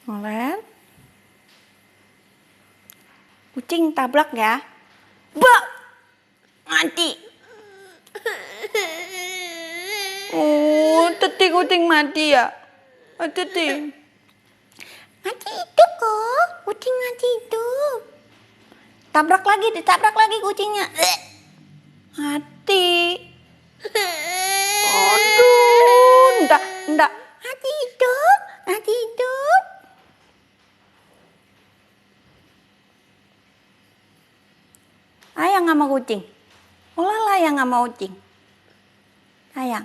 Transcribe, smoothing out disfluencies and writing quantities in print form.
Ngolen. Kucing tabrak ya. Bak! Mati. Oh, teti kucing mati ya. Teti. Mati itu kok. Kucing mati itu. Ditabrak lagi kucingnya. Mati. Aduh, enggak. Mati hidup. Sayang sama kucing. Ulala yang sama kucing. Sayang.